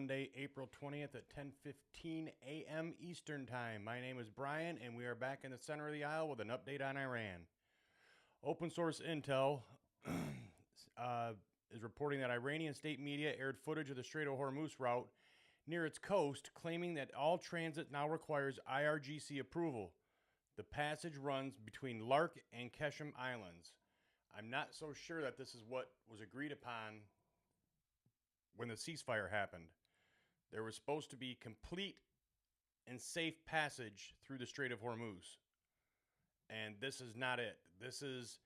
Monday, April 20th at 10:15 a.m. Eastern Time. My name is Brian, and we are back in the center of the aisle with an update on Iran. Open source intel is reporting that Iranian state media aired footage of the Strait of Hormuz route near its coast, claiming that all transit now requires IRGC approval. The passage runs between Lark and Keshem Islands. I'm not so sure that this is what was agreed upon when the ceasefire happened. There was supposed to be complete and safe passage through the Strait of Hormuz. And this is not it. This is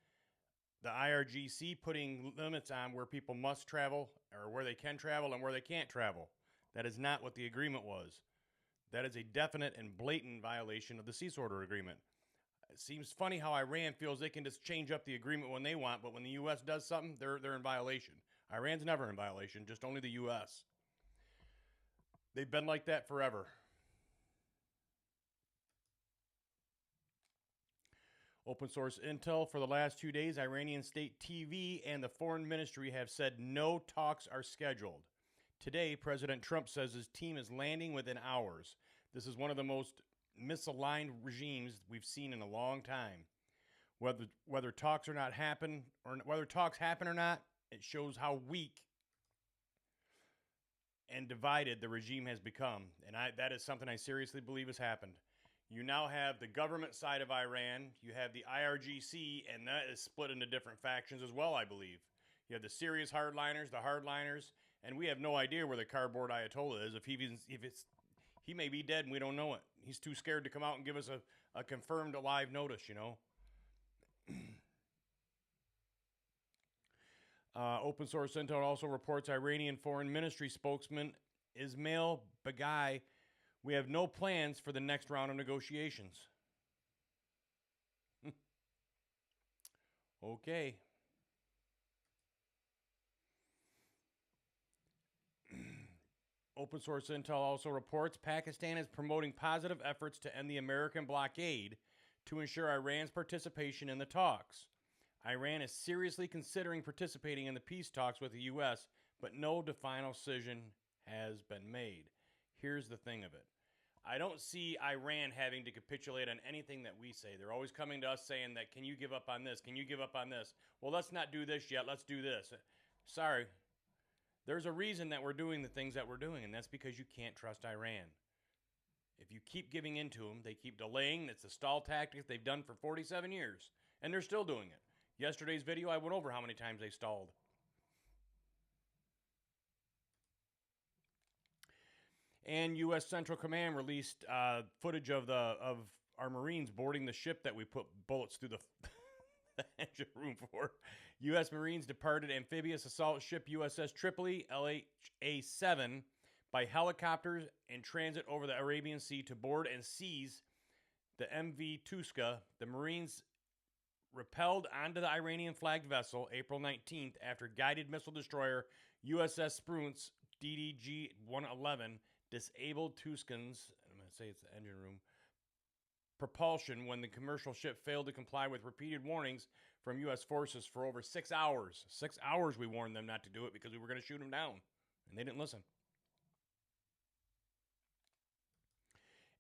the IRGC putting limits on where people must travel, or where they can travel and where they can't travel. That is not what the agreement was. That is a definite and blatant violation of the cease order agreement. It seems funny how Iran feels they can just change up the agreement when they want, but when the U.S. does something, they're in violation. Iran's never in violation, just only the U.S. They've been like that forever. Open source intel for the last 2 days, Iranian state TV and the foreign ministry have said no talks are scheduled. Today, President Trump says his team is landing within hours. This is one of the most misaligned regimes we've seen in a long time. Whether talks happen or not, it shows how weak and divided the regime has become. And that is something I seriously believe has happened. You now have the government side of Iran. You have the IRGC, and that is split into different factions as well, I believe. You have the serious hardliners, the hardliners, and we have no idea where the cardboard Ayatollah is. He may be dead and we don't know it. He's too scared to come out and give us a confirmed alive notice, you know. Open source intel also reports Iranian foreign ministry spokesman Ismail Baghai, we have no plans for the next round of negotiations. Okay. Open source intel also reports Pakistan is promoting positive efforts to end the American blockade to ensure Iran's participation in the talks. Iran is seriously considering participating in the peace talks with the U.S., but no final decision has been made. Here's the thing of it. I don't see Iran having to capitulate on anything that we say. They're always coming to us saying that, can you give up on this? Can you give up on this? Well, let's not do this yet. Let's do this. Sorry. There's a reason that we're doing the things that we're doing, and that's because you can't trust Iran. If you keep giving in to them, they keep delaying. It's a stall tactic they've done for 47 years, and they're still doing it. Yesterday's video, I went over how many times they stalled. And U.S. Central Command released footage of our Marines boarding the ship that we put bullets through the engine room for. U.S. Marines departed amphibious assault ship USS Tripoli, LHA-7, by helicopters in transit over the Arabian Sea to board and seize the MV Tuska. The Marines repelled onto the Iranian-flagged vessel April 19th after guided missile destroyer USS Spruance DDG-111 disabled Tuscan's, I'm going to say it's the engine room, propulsion when the commercial ship failed to comply with repeated warnings from U.S. forces for over 6 hours. 6 hours we warned them not to do it because we were going to shoot them down, and they didn't listen.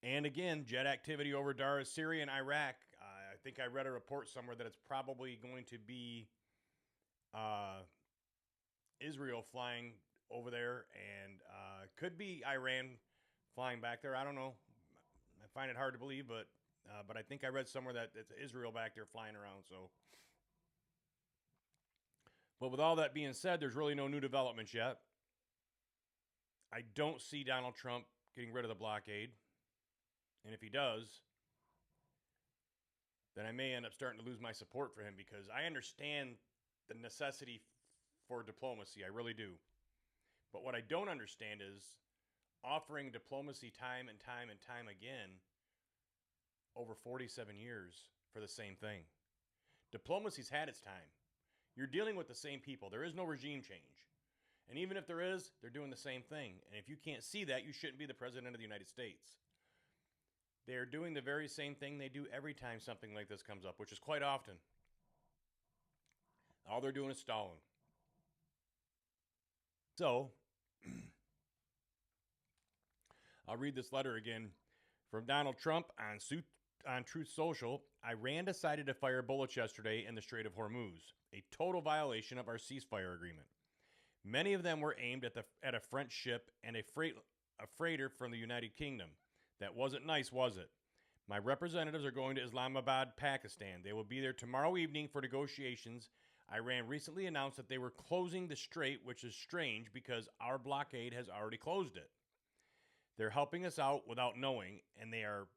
And again, jet activity over Dara, Syria, and Iraq. I think I read a report somewhere that it's probably going to be Israel flying over there, and could be Iran flying back there. I don't know. I find it hard to believe, but I think I read somewhere that it's Israel back there flying around. So, but with all that being said, there's really no new developments yet. I don't see Donald Trump getting rid of the blockade, and if he does, then I may end up starting to lose my support for him, because I understand the necessity for diplomacy. I really do. But what I don't understand is offering diplomacy time and time and time again over 47 years for the same thing. Diplomacy's had its time. You're dealing with the same people. There is no regime change. And even if there is, they're doing the same thing. And if you can't see that, you shouldn't be the president of the United States. They're doing the very same thing they do every time something like this comes up, which is quite often. All they're doing is stalling. So, I'll read this letter again from Donald Trump on Truth Social. Iran decided to fire bullets yesterday in the Strait of Hormuz, a total violation of our ceasefire agreement. Many of them were aimed at a French ship and a freighter from the United Kingdom. That wasn't nice, was it? My representatives are going to Islamabad, Pakistan. They will be there tomorrow evening for negotiations. Iran recently announced that they were closing the strait, which is strange because our blockade has already closed it. They're helping us out without knowing, and they are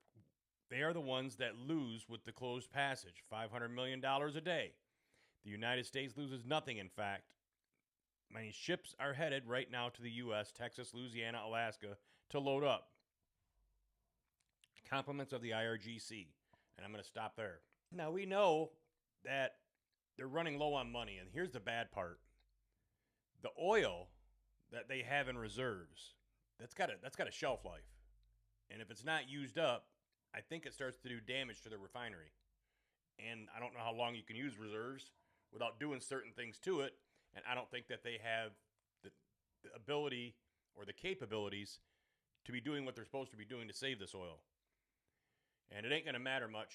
the ones that lose with the closed passage, $500 million a day. The United States loses nothing, in fact. Many ships are headed right now to the U.S., Texas, Louisiana, Alaska, to load up. Compliments of the IRGC. And I'm going to stop there. Now, we know that they're running low on money, and here's the bad part. The oil that they have in reserves, that's got a shelf life. And if it's not used up, I think it starts to do damage to the refinery. And I don't know how long you can use reserves without doing certain things to it. And I don't think that they have the ability or the capabilities to be doing what they're supposed to be doing to save this oil. And it ain't going to matter much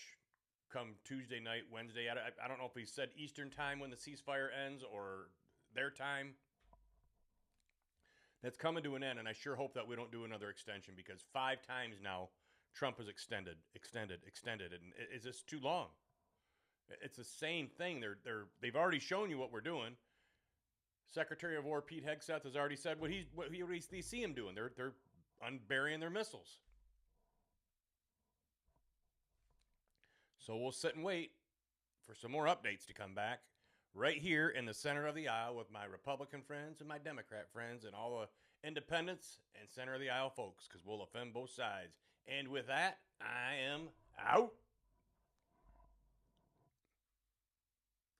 come Tuesday night, Wednesday. I don't know if he said Eastern time when the ceasefire ends or their time. That's coming to an end, and I sure hope that we don't do another extension because 5 times now Trump has extended, and it's just too long. It's the same thing. They've already shown you what we're doing. Secretary of War Pete Hegseth has already said what they see him doing. They're unburying their missiles. So we'll sit and wait for some more updates to come back right here in the center of the aisle with my Republican friends and my Democrat friends and all the independents and center of the aisle folks because we'll offend both sides. And with that, I am out.